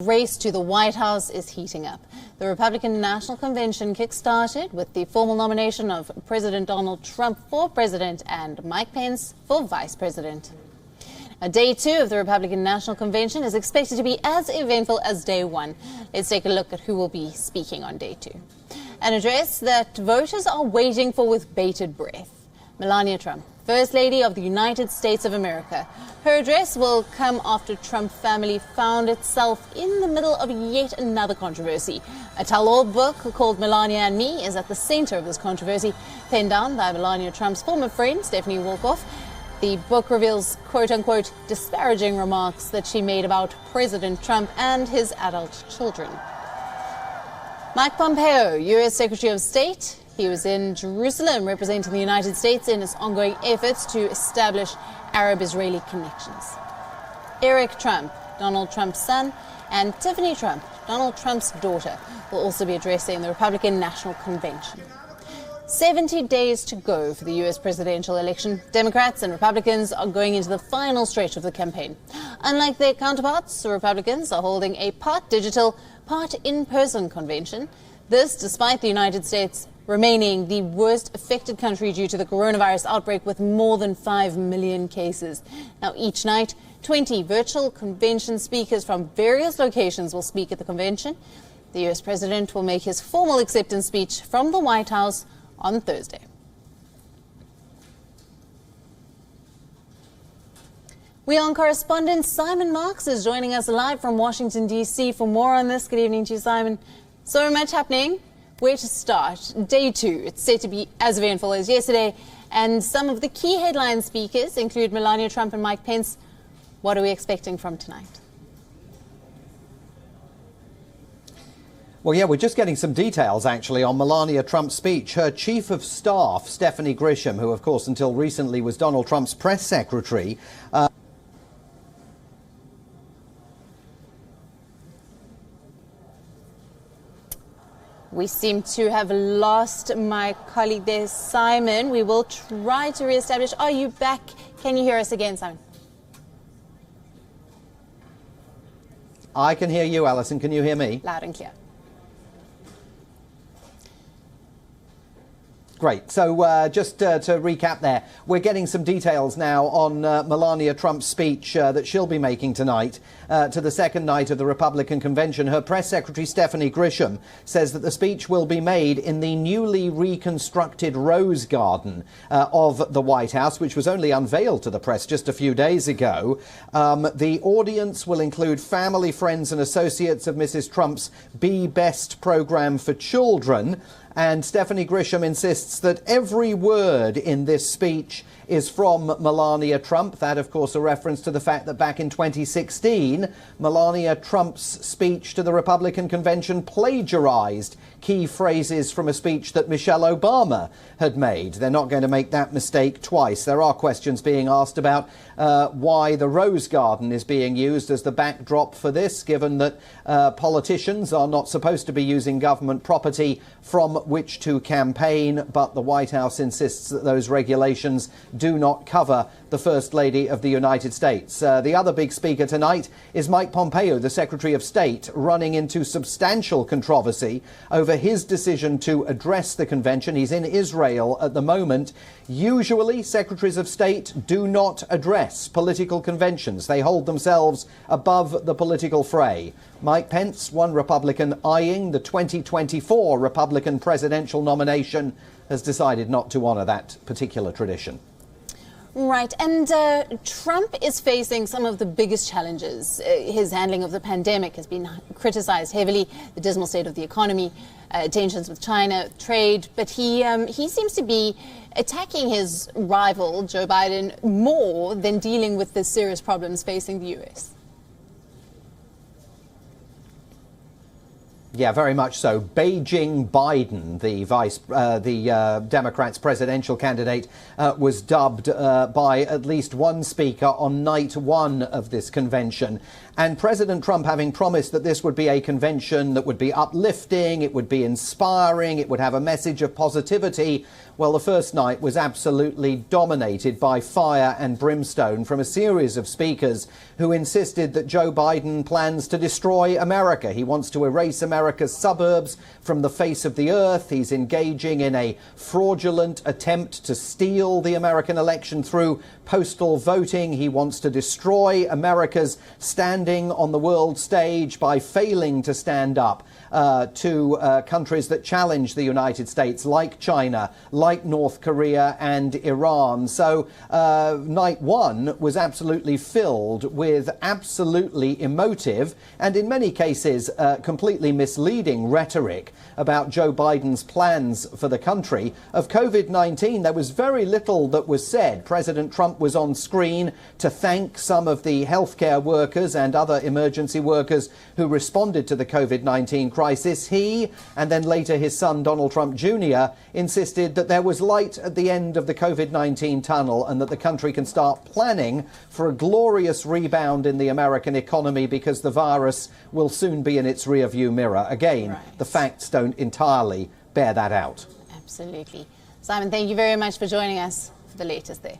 Race to the White House is heating up. The Republican National Convention kick-started with the formal nomination of President Donald Trump for president and Mike Pence for vice president. Day two of the Republican National Convention is expected to be as eventful as day one. Let's take a look at who will be speaking on day two. An address that voters are waiting for with bated breath. Melania Trump, First Lady of the United States of America. Her address will come after Trump family found itself in the middle of yet another controversy. A tell-all book called Melania and Me is at the center of this controversy, penned down by Melania Trump's former friend, Stephanie Wolkoff. The book reveals quote-unquote disparaging remarks that she made about President Trump and his adult children. Mike Pompeo, U.S. Secretary of State. He was in Jerusalem representing the United States in its ongoing efforts to establish Arab-Israeli connections. Eric Trump, Donald Trump's son, and Tiffany Trump, Donald Trump's daughter, will also be addressing the Republican National Convention. 70 days to go for the U.S. presidential election. Democrats and Republicans are going into the final stretch of the campaign. Unlike their counterparts, the Republicans are holding a part digital, part in-person convention. This despite the United States remaining the worst affected country due to the coronavirus outbreak with more than 5 million cases. Now, each night, 20 virtual convention speakers from various locations will speak at the convention. The U.S. president will make his formal acceptance speech from the White House on Thursday. WION correspondent Simon Marks is joining us live from Washington, D.C. for more on this. Good evening to you, Simon. So much happening. Where to start? Day two. It's set to be as eventful as yesterday. And some of the key headline speakers include Melania Trump and Mike Pence. What are we expecting from tonight? Well, yeah, we're just getting some details, actually, on Melania Trump's speech. Her chief of staff, Stephanie Grisham, who, of course, until recently was Donald Trump's press secretary, We seem to have lost my colleague there, Simon. We will try to reestablish. Are you back? Can you hear us again, Simon? I can hear you, Alison. Can you hear me? Loud and clear. Great. So just to recap there, we're getting some details now on Melania Trump's speech that she'll be making tonight to the second night of the Republican convention. Her press secretary, Stephanie Grisham, says that the speech will be made in the newly reconstructed Rose Garden of the White House, which was only unveiled to the press just a few days ago. The audience will include family, friends and associates of Mrs. Trump's Be Best program for children. And Stephanie Grisham insists that every word in this speech is from Melania Trump. That, of course, a reference to the fact that back in 2016, Melania Trump's speech to the Republican convention plagiarized key phrases from a speech that Michelle Obama had made. They're not going to make that mistake twice. There are questions being asked about why the Rose Garden is being used as the backdrop for this, given that politicians are not supposed to be using government property from which to campaign, but the White House insists that those regulations do not cover the First Lady of the United States. The other big speaker tonight is Mike Pompeo, the Secretary of State, running into substantial controversy over his decision to address the convention. He's in Israel at the moment. Usually, Secretaries of State do not address political conventions. They hold themselves above the political fray. Mike Pence, one Republican eyeing the 2024 Republican presidential nomination, has decided not to honor that particular tradition. Right, and Trump is facing some of the biggest challenges. His handling of the pandemic has been criticized heavily, the dismal state of the economy, tensions with China, trade, but he seems to be attacking his rival, Joe Biden, more than dealing with the serious problems facing the U.S. Yeah, very much so. Beijing Biden, the Democrats' presidential candidate, was dubbed by at least one speaker on night one of this convention And President Trump, having promised that this would be a convention that would be uplifting, it would be inspiring, it would have a message of positivity, well, the first night was absolutely dominated by fire and brimstone from a series of speakers who insisted that Joe Biden plans to destroy America. He wants to erase America's suburbs from the face of the earth. He's engaging in a fraudulent attempt to steal the American election through postal voting. He wants to destroy America's standing on the world stage by failing to stand up to countries that challenge the United States, like China, like North Korea and Iran. So night one was absolutely filled with absolutely emotive and in many cases completely misleading rhetoric about Joe Biden's plans for the country. Of COVID-19, there was very little that was said. President Trump was on screen to thank some of the healthcare workers and other emergency workers who responded to the COVID-19 crisis. He, and then later his son Donald Trump Jr., insisted that there was light at the end of the COVID-19 tunnel and that the country can start planning for a glorious rebound in the American economy because the virus will soon be in its rearview mirror. Again, the facts don't entirely bear that out. Absolutely. Simon, thank you very much for joining us for the latest there.